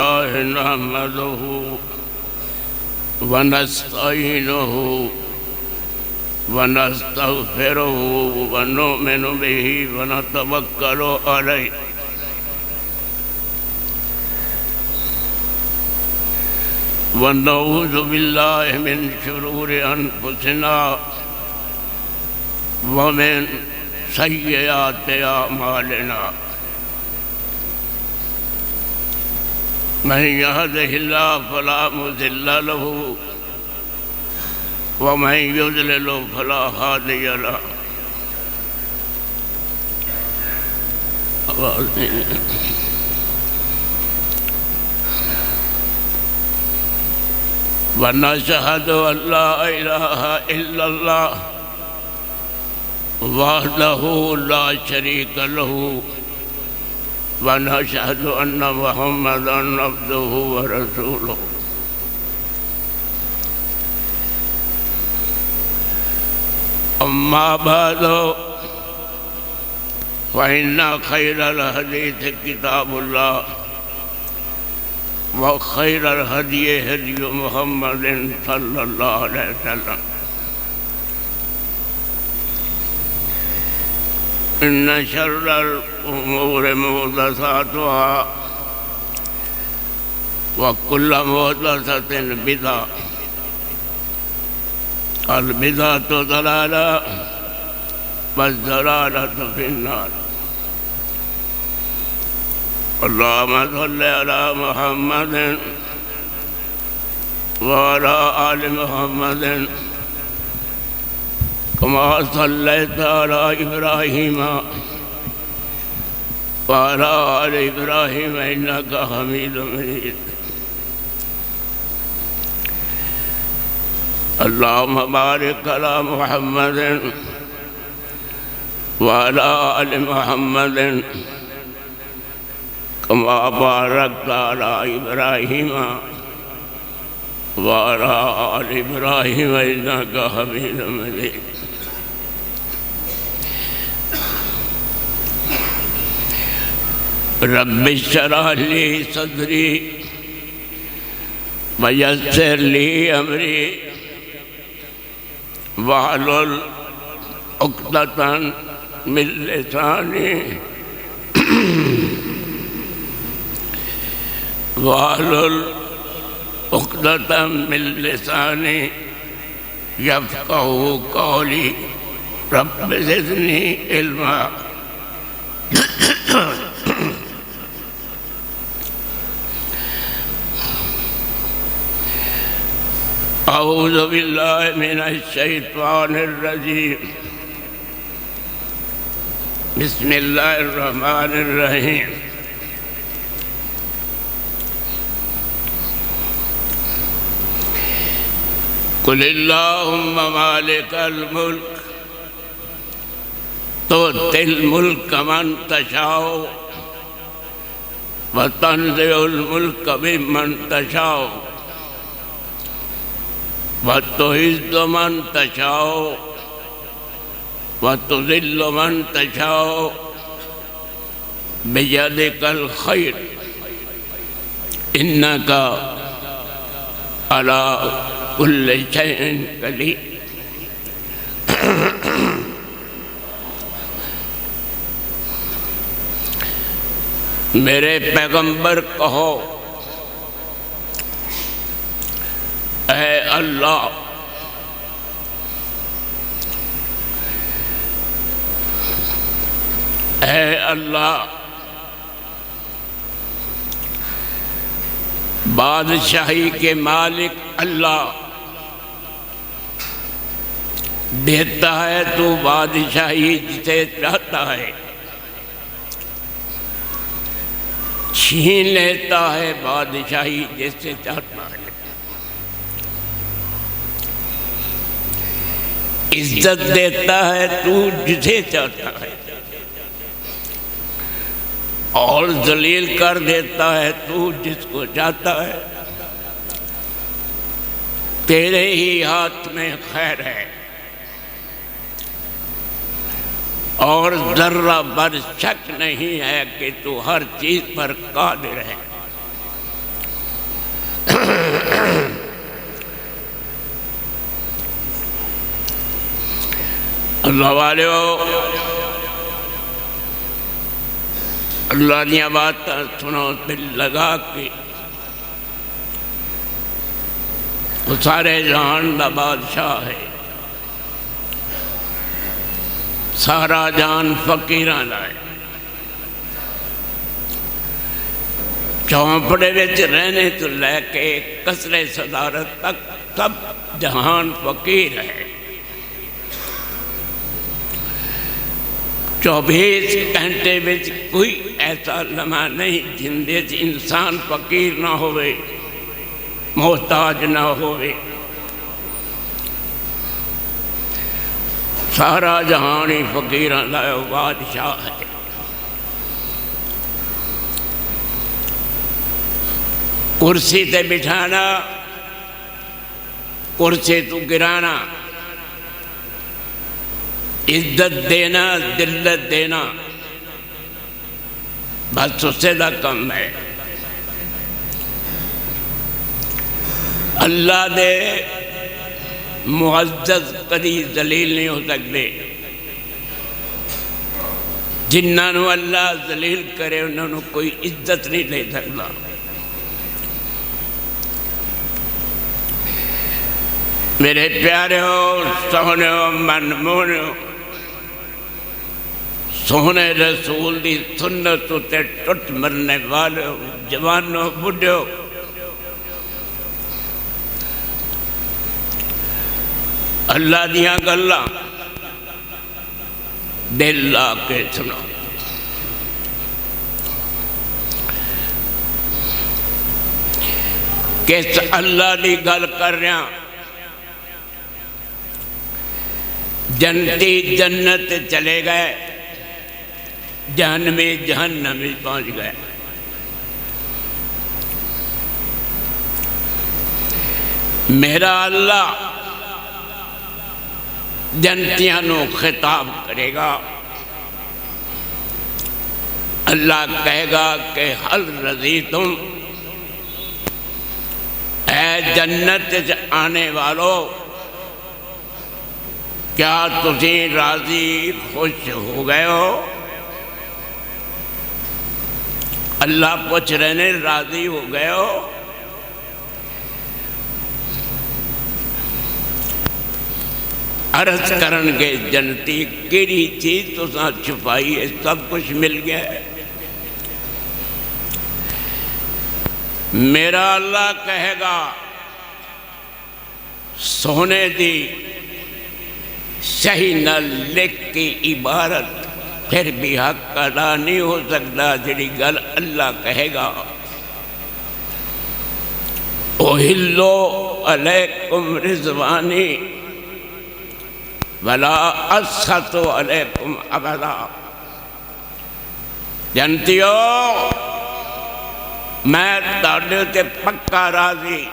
الله نحمده ونستعينه ونستغفره ونؤمن به ونتوكل عليه ونعوذ بالله من شرور أنفسنا ومن سيئات أعمالنا من يهده الله فلا مضل له ومن يضلل فلا هادي له ونشهد أن لا إله إلا الله وحده لا شريك له ونشهد أن محمدًا عبده ورسوله أما بعد فإن خير الحديث كتاب الله وخير الهدي هدي محمد صلى الله عليه وسلم إن شر الأمور محدثاتها وكل محدثة بدعة البدعة ضلالة والضلالة في النار اللهم صل على محمد وعلى آل محمد كما صليت على إبراهيم وعلى آل إبراهيم إنك حميد مجيد اللهم بارك على محمد وعلى آل محمد كما باركت على إبراهيم وعلى آل إبراهيم إنك حميد مجيد رب اشرح لي صدري ويسر لي أمري واحلل عقدة من لساني واحلل عقدة من لساني يفقهوا قولي رب زدني علما أعوذ بالله من الشيطان الرجيم بسم الله الرحمن الرحيم قل اللهم مالك الملك تؤتي الملك من تشاء وتنزع الملك ممن تشاء وتعز من تشاء وتذل من تشاء بيدك الخير إنك على كل شيء قدير میرے پیغمبر کہو اے اللہ اے اللہ بادشاہی کے مالک اللہ دیتا ہے تو بادشاہی جسے چاہتا ہے چھین لیتا ہے بادشاہی جسے چاہتا ہے عزت دیتا ہے تو جسے چاہتا ہے اور ذلیل کر دیتا ہے تو جس کو چاہتا ہے تیرے ہی ہاتھ میں خیر ہے اور ذرہ بر شک نہیں ہے کہ تو ہر چیز پر قادر ہے اللہ والے اللہ دیا بات سنو دل لگا کے، وہ سارے جہان دا بادشاہ ہے، سارا جان فقیراں دا ہے، چوپڑے وچ رہنے تو لے کے قصر صدارت تک سب جہان فقیر ہے۔ 24 گھنٹے وچ کوئی ایسا لمحہ نہیں جن دے انسان فقیر نہ ہوئے، محتاج نہ ہوئے۔ سارا جہان ہی فقیراں دا بادشاہ ہے۔ کرسی تے بٹھانا، کرسی تو گرانا، عزت دینا، ذلت دینا، بس اس سے دا کم ہے۔ اللہ دے معزز کدی ذلیل نہیں ہو سکتے، جنہاں نو اللہ ذلیل کرے انہاں نو کوئی عزت نہیں دے سکتا۔ میرے پیارے ہو، سونے ہو، منمونے ہو، سونے رسول دی سنت تے ٹوٹ مرنے والے ہو، جوانوں بڈھے ہو، اللہ دیاں گلاں دل لا کے سنو۔ کس اللہ دی گل کر رہا، جنتی جنت چلے گئے، جہنمی جہنم میں پہنچ گئے۔ میرا اللہ جنتیاں نو خطاب کرے گا، اللہ کہے گا کہ حل رضیتم، اے جنت آنے والو، کیا تسی راضی خوش ہو گئے ہو؟ اللہ پوچھ رہے ہیں راضی ہو گئے ہو؟ عرض کرن کے جنتی کیڑی چیز تساں چھپائی ہے، سب کچھ مل گیا ہے۔ میرا اللہ کہے گا سونے دی صحیح نہ لکھ کی عبارت پھر بھی حق ادا نہیں ہو سکتا، جڑی گل اللہ کہے گا۔ اُحِلُّ علیکم رضوانی ولا اسخط علیکم ابدا۔ جنتیو، میں تاڑے تے پکا راضی،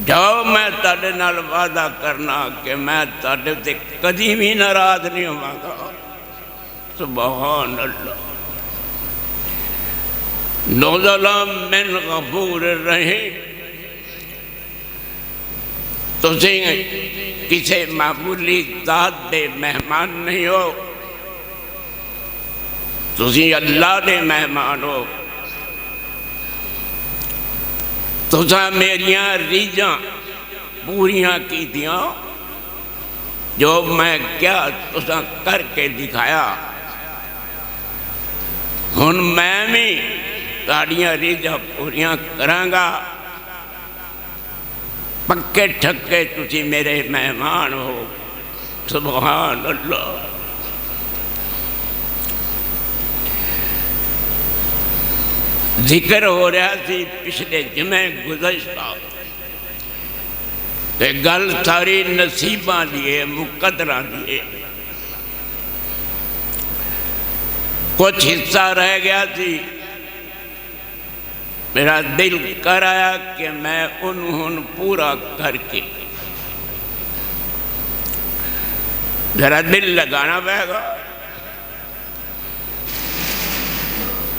جاؤ میں تاڑے نال وعدہ کرنا کہ میں تاڑے تے کدی بھی ناراض نہیں ہوں گا۔ سبحان اللہ۔ نزلا من غفور الرحیم۔ تسی کسی معمولی ذات دے مہمان نہیں ہو، تسی اللہ دے مہمان ہو۔ تساں میریاں ریجاں پوریاں کی دیاں، جو میں کیا تساں کر کے دکھایا، ہن میں بھی تاڑیاں ریجاں پوریاں کرانگا۔ پکے ٹھکے تسی میرے مہمان ہو۔ سبحان اللہ۔ ذکر ہو رہا سی پچھلے جمعہ گزشتہ، کہ گل ساری نصیباں دیئے، مقدراں دیئے، کچھ حصہ رہ گیا سی۔ میرا دل کر آیا کہ میں انہوں پورا کر کے، ذرا دل لگانا پڑے گا،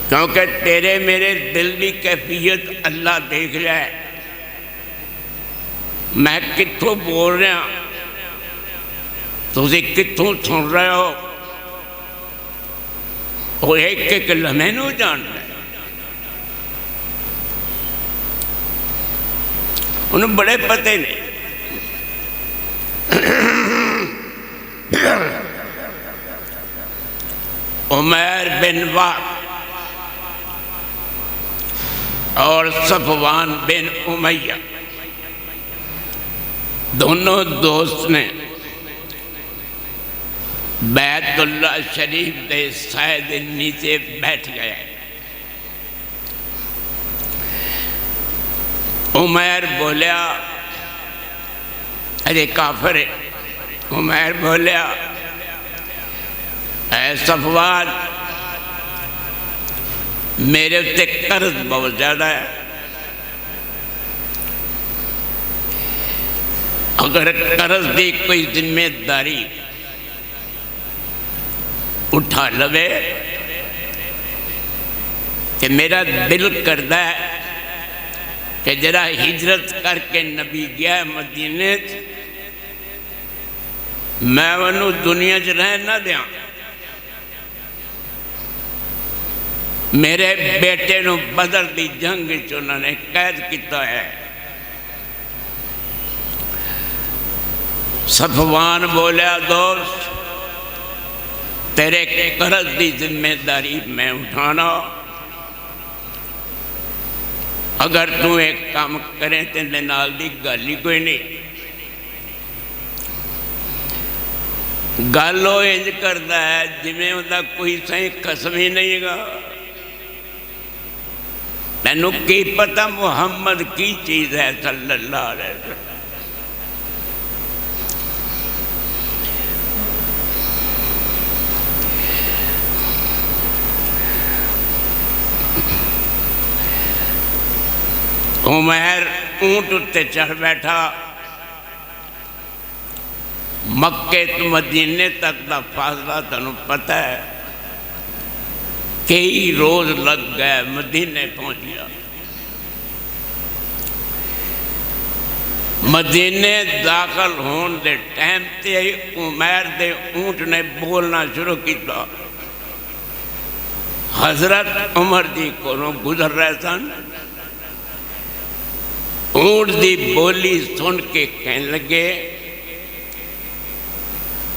کیونکہ تیرے میرے دل کی کیفیت اللہ دیکھ جائے۔ میں کتھوں بول رہا، تسی کتوں سن رہے ہو؟ وہ ایک ایک لمحے نو جانتا ہے، انہوں بڑے پتے نے۔ عمیر بن وہب اور صفوان بن امیہ دونوں دوست نے بیت اللہ شریف دے سائے دے نیچے بیٹھ گئے۔ عمیر بولیا، ارے کافر ہے، عمیر بولیا اے صفوان میرے اتے قرض بہت زیادہ ہے، اگر قرض دی کوئی ذمہ داری اٹھا لوے کہ میرا دل کردہ ہے کہ جرا ہجرت کر کے نبی گیا ہے مدینے، میں انہوں دنیا چ رہ نہ دیاں، میرے بیٹے نو بدر دی جنگ انہوں نے قید کیتا ہے۔ صفوان بولیا دوست تیرے قرض دی ذمہ داری میں اٹھانا، اگر تو ایک کام کریں تیرے نال دی گالی کوئی نہیں، گالو انج کرتا ہے جمیں ہوتا کوئی سائیں قسم ہی نہیں گا، مینوں کی پتہ محمد کی چیز ہے صلی اللہ علیہ وسلم۔ عمیر اونٹ اتے چڑھ بیٹھا، مکے تو مدینے تک دا فاصلہ تنوں پتہ ہے، کئی روز لگ گئے، مدینے پہنچ گیا۔ مدینے داخل ہون دے ٹائم تے عمیر دے اونٹ نے بولنا شروع کیتا، حضرت عمر دی کولوں گزر رہے سن، اونٹ دی بولی سن کے کہنے لگے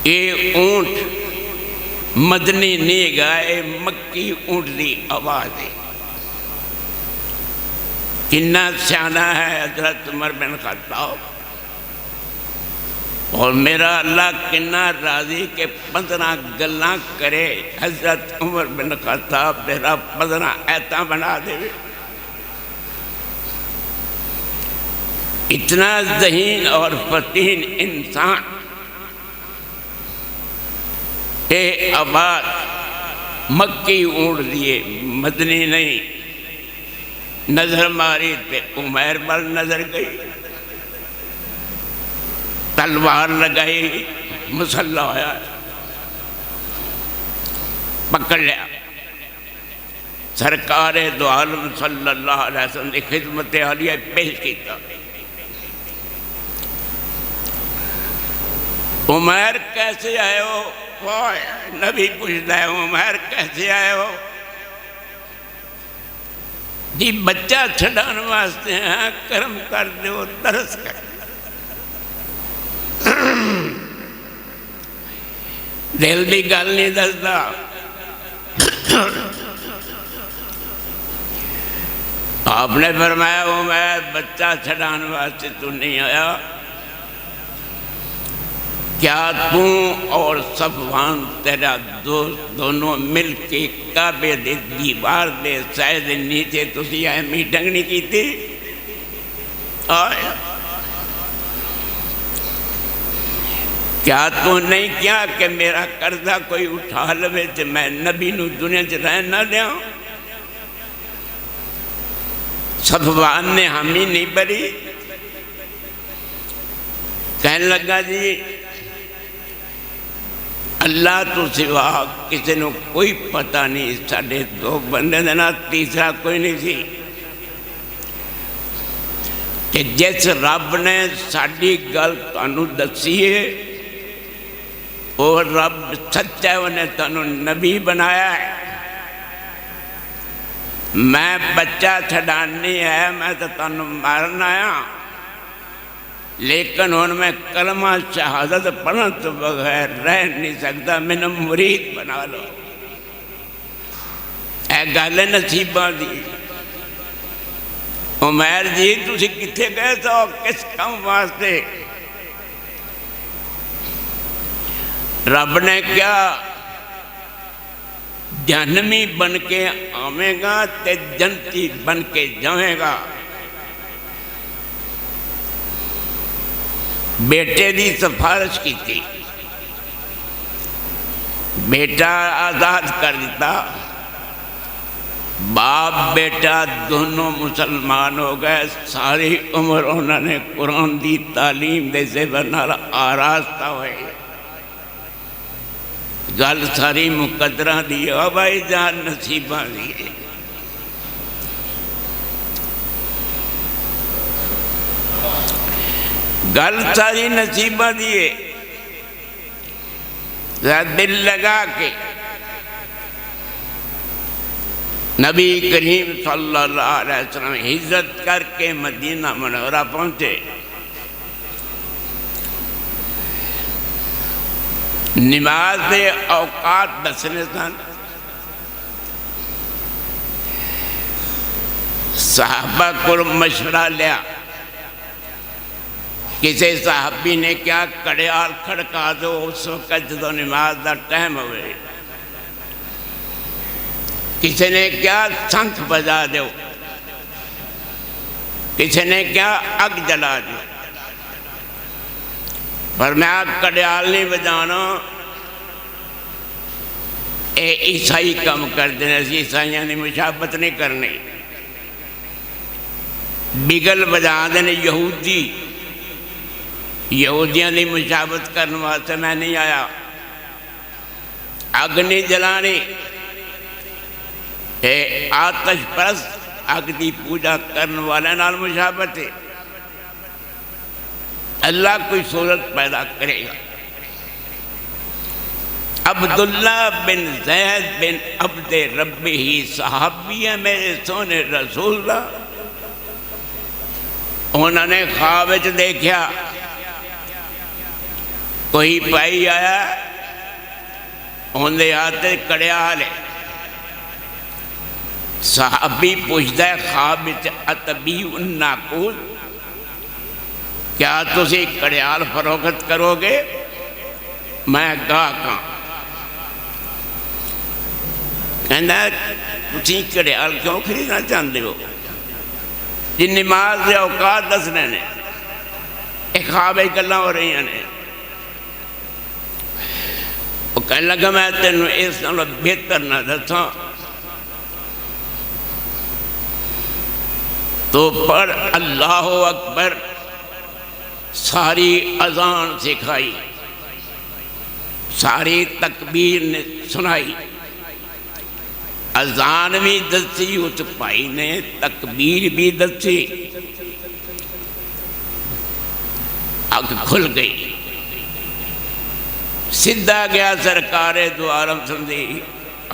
اے اونٹ مدنی نہیں گا، اے مکی اونٹ دی آواز ہے۔ کنا سیانہ ہے حضرت عمر بن خطاب، اور میرا اللہ کنا راضی کے 15 گلاں کرے حضرت عمر بن خطاب تیرا 15 ایتاں بنا دے۔ اتنا ذہین اور فتین انسان اے آواز مکی اونٹ دیے مدنی نہیں، نظر ماری تے عمیر پر نظر گئی، تلوار لگائی، مسلح ہویا، پکڑ لیا، سرکار دو عالم صلی اللہ علیہ وسلم کی خدمت عالیہ پیش کیتا۔ عمیر کیسے آئے ہو؟ نبی پوچھتا ہے عمیر کیسے آئے ہو؟ جی بچہ چھڑان واسطے ہیں، کرم کر دو، ترس کر دل بھی گل نہیں دستا۔ آپ نے فرمایا عمیر بچہ چھڑان واسطے تو نہیں آیا، کیا تو اور صفوان تیرا دوست دونوں مل کے کعبے دے دیوار دے سائے دے نیچے تسی آئے میٹنگ نہیں کی تھی؟ آیا کیا تو نہیں کیا کہ میرا قرضہ کوئی اٹھا لوے تھے میں نبی نو دنیا سے رہ نہ دیا؟ صفوان نے ہمیں نہیں بری، کہنے لگا جی اللہ تو سوا کسی نے کوئی پتہ نہیں، ساڑھے 2 بندے دینا تیسرا کوئی نہیں سی، کہ جس رب نے ساڑھی گل تانوں دسیے اور رب سچا ہے، انہیں تنوں نبی بنایا ہے۔ میں بچہ چھڈانی ہے، میں تو تنوں مارنا آیا، لیکن ان میں کلمہ شہادت پڑھن تو بغیر رہ نہیں سکتا، مینوں مرید بنا لو۔ اے گل ہے نصیباں دی۔ عمیر جی تسی کتھے گئے تو کس کام واسطے؟ رب نے کیا جہنمی بن کے آویں گا تے جنتی بن کے جاویں گا۔ بیٹے دی سفارش کی تھی، بیٹا آزاد کر دیتا، باپ بیٹا دونوں مسلمان ہو گئے، ساری عمر انہوں نے قرآن دی تعلیم دے زیور نال آراستہ ہوئے۔ گل ساری مقدرہ دی او بھائی جان نصیبہ دی۔ گل ساری نصیبہ دیے، دل لگا کے نبی کریم صلی اللہ علیہ وسلم ہجرت کر کے مدینہ منورہ پہنچے۔ نماز دے اوقات دسنے سن، صحابہ کو مشورہ لیا، کسی صحابی نے کیا کڑیال کھڑکا دو اس وقت جدو نماز دا ٹائم ہوئے، کسی نے کیا سنت بجا دو، کسی نے کیا اگ جلا دو۔ فرمایا کڑیال نہیں بجانا، اے عیسائی کم کر دینا، عیسائیاں نے مشابت نہیں کرنی۔ بگل بجا دینا یہودی، یہودیاں نے مشابت کرنے واسطے میں نہیں آیا۔ اگ نہیں جلانی، اے آتش پرست اگ دی پوجا کرنے والے نال مشابت ہے۔ اللہ کوئی صورت پیدا کرے گا۔ عبداللہ بن زید بن عبد ربی صحابی ہے میرے سونے رسول اللہ، انہوں نے خواب وچ دیکھا کوئی پائی آیا، اندے ہاتھ کڑیال ہے۔ صحابی پوچھتا ہے خواب وچ اتبیع الناقوس، کیا تسی کڑیال فروخت کرو گے؟ میں گاہکاں۔ کہنا تسی کڑیال کیوں خریدنا چاہتے ہو؟ جن نماز دے اوقات دسنے نے، ایک خواب ایک گلاں ہو رہی ہیں۔ وہ کہنے لگا میں تینوں اس نالوں بہتر نہ دساں، تو پڑھ اللہ اکبر، ساری اذان سکھائی، ساری تکبیر نے سنائی، اذان بھی دسی، اس بھائی نے تکبیر بھی دسی، اگ کھل گئی، سدھا گیا سرکار دو عالم سمجھی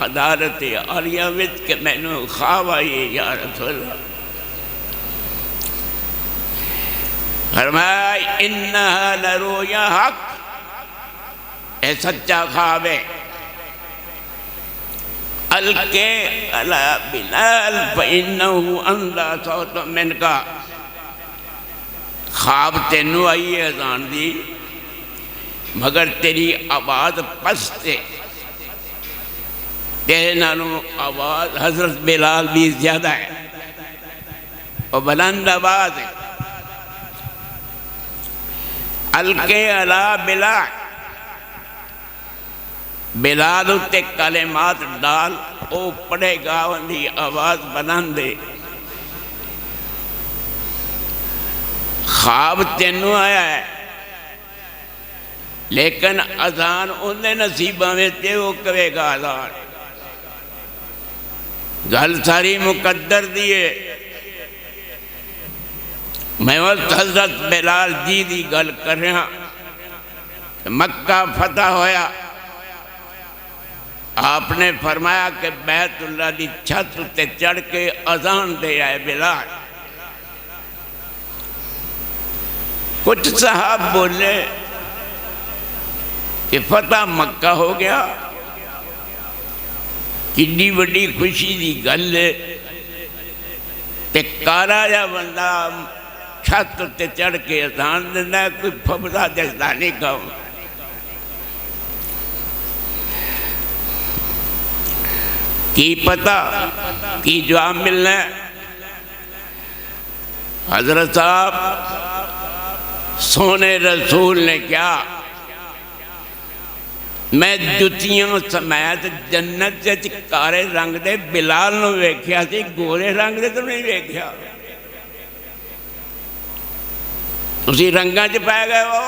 عدالت عالیہ وچ کہ میں نے خواب آئی یا رسول اللہ۔ فرمایا انہا لرؤیا حق، اے سچا خواب ہے، القے علی بلال فإنہ اندہ صوت من کا، خواب تینوں آئی ہے اذان دی، مگر تیری آواز پست ہے، تیرے نالوں آواز حضرت بلال بھی زیادہ ہے اور بلند آواز ہے۔ القے علی بلال، بلال اتے کلمات ڈال، او پڑے گا اندھی آواز بلند دے۔ خواب تینوں آیا ہے، لیکن اذان اندھے نصیبہ میں تے وہ کرے گا اذان۔ گل ساری مقدر دیئے، میں وقت حضرت بلال جی دی گل کر رہا، مکہ فتح ہویا، آپ نے فرمایا کہ بیت اللہ دی چھت تے چڑھ کے اذان دے آئے بلال۔ کچھ صحاب بولے کہ فتح مکہ ہو گیا، کتنی بڑی خوشی دی گل ہے، تے کالا یا بندہ چھت تے چڑھ کے اذان دینا ہے، کوئی پھبدا جسدا نہیں کہوں۔ کی پتہ کی جواب ملنا ہے؟ حضرت صاحب سونے رسول نے کیا، میں جتیاں سمیت جنت سے کارے رنگ دے بلال نو ویکھیا سی، گورے رنگ دے تو نہیں ویکھیا۔ اسی رنگاں چ پائے گئے وہ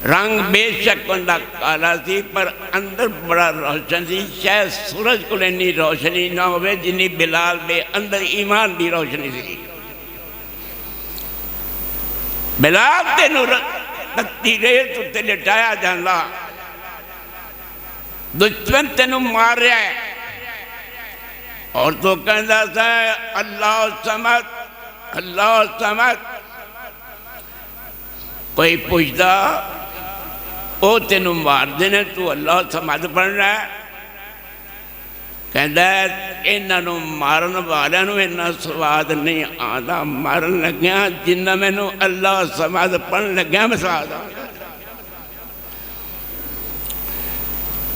رنگ بے شک اندہ کالا سی، پر اندر بڑا روشن سی، شاید سورج کو لینی روشنی نہ ہوئے جنہی بلال دے اندر ایمان دی روشنی سی۔ بلال تینوں تتی ریت تے لٹایا جاندہ، دشمن تینوں مار رہا ہے، اور تو کہندہ سا اللہ سمد اللہ سمد، کوئی پوچھتا او تینوں مار دینے تو اللہ سمد پڑھ رہا ہے، کہندہ ہے انہوں مارن والوں انہوں سواد نہیں آدھا، مارن لگیاں جنہ میں نو اللہ سمد پڑھ لگیاں مساد آدھا۔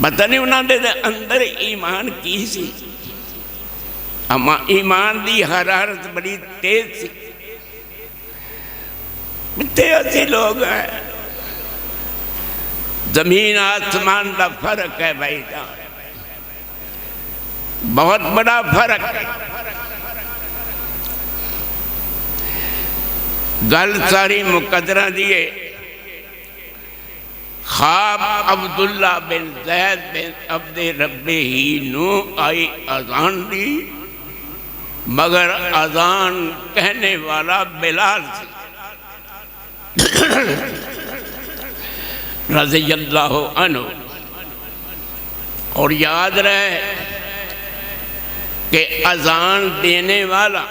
پتہ نہیں انہوں نے اندر ایمان کی سی، اما ایمان دی حرارت بڑی تیز سی۔ بتے ایسی لوگ ہیں، زمین آسمان دا فرق ہے بھائی جان، بہت بڑا فرق ہے۔ گل ساری مقدرہ دیئے، خواب عبداللہ بن زید بن عبد ربی ہی نو آئی اذان دی، مگر اذان کہنے والا بلال سے رضی اللہ عنہ۔ اور یاد رہے کہ اذان دینے والا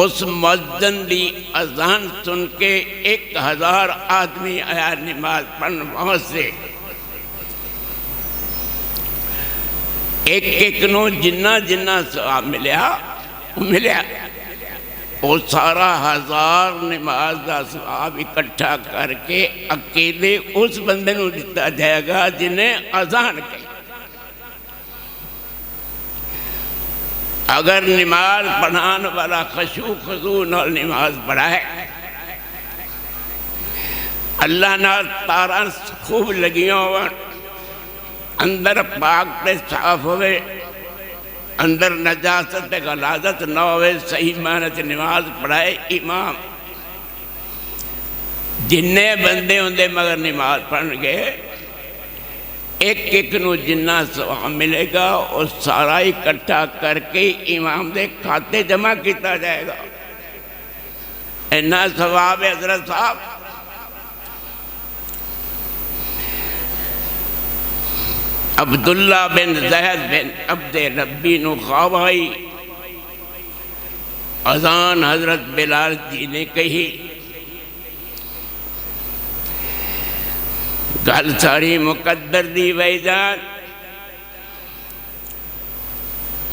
اس مؤذن دی اذان سن کے 1000 آدمی آیا نماز پڑھنے وہاں سے، ایک نو جنہ جنہ ثواب ملیا، وہ سارا 1000 نماز دا ثواب اکٹھا کر کے اکیلے اس بندے نو دیتا جائے گا جنہیں اذان کہی۔ اگر نماز پڑھان والا خشوع خضوع اور نماز پڑھائے، اللہ نہ تارا خوب لگیاں ہوئے، اندر پاک تے صاف ہوئے، اندر نجاست تے غلاظت نہ ہوئے، صحیح معنی تے نماز پڑھائے امام، جننے بندے ہوندے مگر نماز پڑھن گئے، ایک نو جنہ ثواب ملے گا، اور سارا اکٹھا کر کے امام دے کھاتے جمع کیتا جائے گا۔ اینا ثواب ہے حضرت صاحب۔ عبداللہ بن زید بن عبد ربی نو خواب آئی، اذان حضرت بلال جی نے کہی، گل ساری مقدر دی بھائی جان،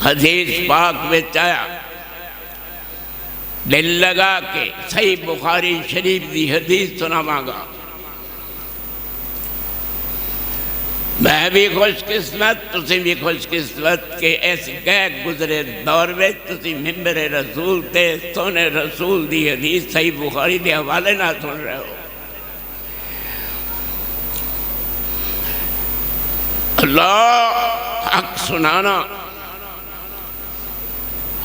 حدیث پاک وچ آیا، دل لگا کے صحیح بخاری شریف دی حدیث سناواں گا۔ میں بھی خوش قسمت، تسی بھی خوش قسمت کہ ایسے گئے گزرے دور میں تسی ممبر رسول تے سونے رسول دی حدیث صحیح بخاری دے حوالے نہ سن رہے ہو۔ اللہ حق سنانا،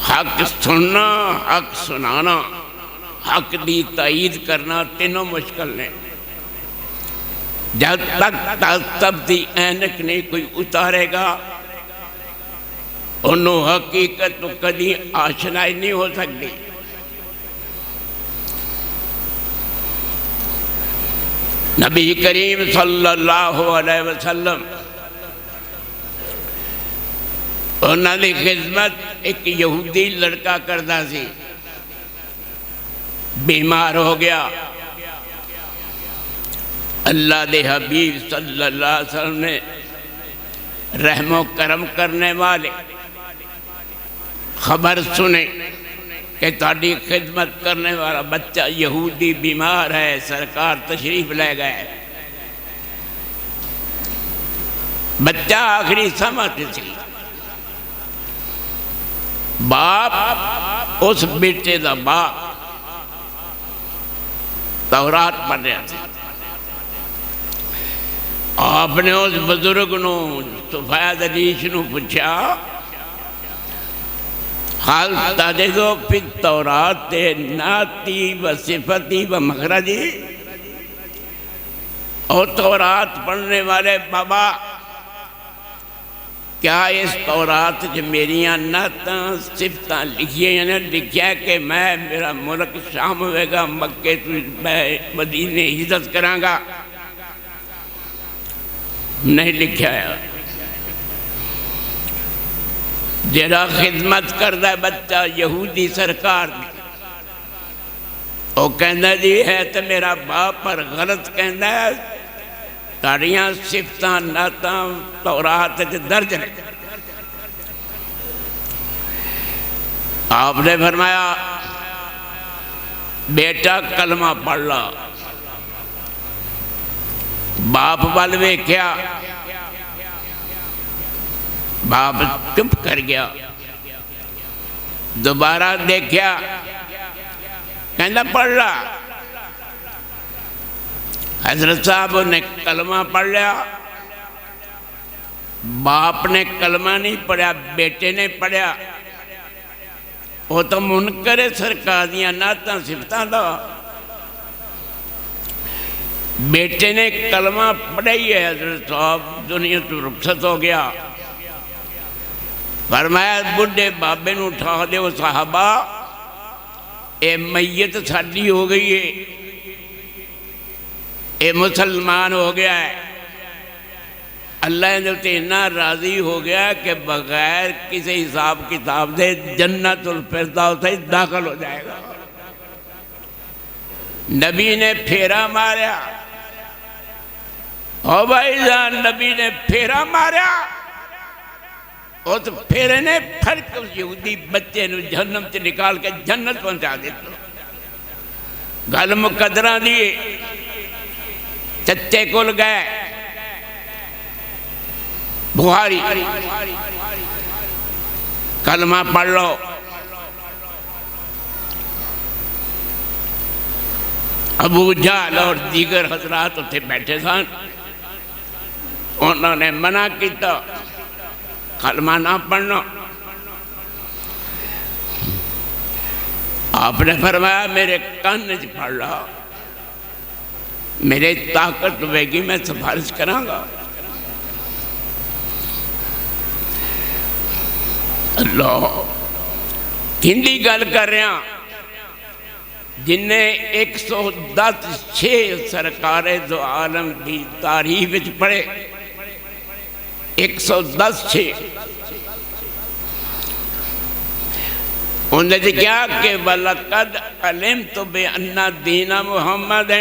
حق سننا، حق سنانا، حق دی تائید کرنا تینوں مشکل نے۔ جب تک تب دی اینک نہیں کوئی اتارے گا، انہوں حقیقت تو کدی آشنائی نہیں ہو سکتی۔ نبی کریم صلی اللہ علیہ وسلم انہوں نے خدمت ایک یہودی لڑکا کردا سی، بیمار ہو گیا، اللہ دے حبیب صلی اللہ علیہ وسلم نے رحم و کرم کرنے والے خبر سنے کہ تہاڈی خدمت کرنے والا بچہ یہودی بیمار ہے، سرکار تشریف لے گئے۔ بچہ آخری سمجھ سی، باپ اس بیٹے دا باپ تورات پڑھ رہا تھا۔ آپ نے اس بزرگ نو سفید علیش نو پوچھا، حال تجدو فی التورات ناتی و صفتی و مخرجی، اور تورات پڑھنے والے بابا کیا اس تورات جو میریاں نعتاں صفتاں لکھی ہیں، یعنی لکھیا کہ میں میرا ملک شام ہوئے گا، مکے تو میں مدینے ہجرت کراں گا؟ نہیں لکھا ہے۔ جڑا خدمت کردہ بچہ یہودی سرکار دی، وہ کہندہ جی ہے تو میرا باپ پر غلط کہندہ ہے، تاڑیاں صفتاں نعتاں تورات درج ہیں۔ آپ نے فرمایا بیٹا کلمہ پڑھ لا۔ باپ والوے کیا، باپ چپ کر گیا، دوبارہ دیکھیا، کہندہ پڑھ لا۔ حضرت صاحب نے کلمہ پڑھ لیا، باپ نے کلمہ نہیں پڑھا، بیٹے نے پڑھا۔ وہ تو منکر سرکار دیاں نعتاں صفتاں دا، بیٹے نے کلمہ پڑھی ہے، حضرت صاحب دنیا تو رخصت ہو گیا۔ فرمایا بڈھے بابے نو اٹھا دے، وہ صحابہ اے میت ساڈی ہو گئی ہے، اے مسلمان ہو گیا ہے، اللہ نے تے اتنا راضی ہو گیا کہ بغیر کسی حساب کتاب دے جنت الفردوس سے داخل ہو جائے گا۔ نبی نے پھیرا ماریا، او بھائی جان، نبی نے پھیرا ماریا، اور تو پھیرے نے پھرک یہودی بچے نو جہنم سے نکال کے جنت پہنچا دیتا۔ گل مقدرہ دیئے، چچے کل گئے، بخاری کلمہ پڑھ لو۔ ابو جہل اور دیگر حضرات اتھے بیٹھے سن، انہوں نے منع کیتا کلمہ نہ پڑھنا۔ آپ نے فرمایا میرے کان سے پڑھ رہا، میرے طاقت ہوئے گی میں سفارش کراں گا۔ اللہ ہندی گل کر رہے ہیں، جنہیں 110 سرکار دو عالم دی تاریخ وچ پڑھے، 110 انہوں نے کیا کہ وَلَقَدْ عَلِمْتُ بِأَنَّ دِينَ مُحَمَّدٍ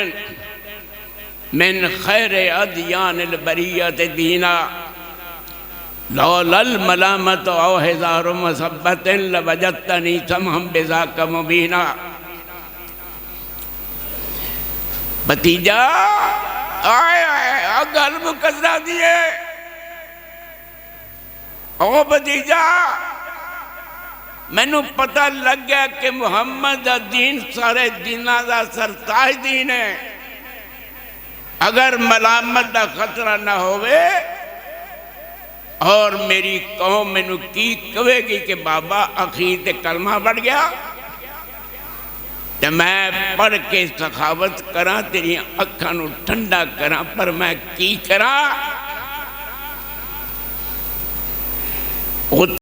مِنْ خَيْرِ أَدْيَانِ الْبَرِيَّةِ دِينًا لَوْلَا الْمَلَامَةُ أَوْ حِذَارُ مَصَبَّةٍ لَوَجَدْتَنِي سَمْحًا بِذَاكَ مُبِينًا۔ بھتیجا آئے گل مقدرہ دیئے، او بھتیجا میں نو پتہ لگ گیا کہ محمد دا دین سارے دینہ دا سرتاج دین ہے، اگر ملامت دا خطرہ نہ ہوئے اور میری قوم میں نو کی کہے گی کہ بابا عقید کلمہ بڑھ گیا، تو میں پڑھ کے سخاوت کراں، تیری اکھاں نو ٹھنڈا کراں، پر میں کی کراں؟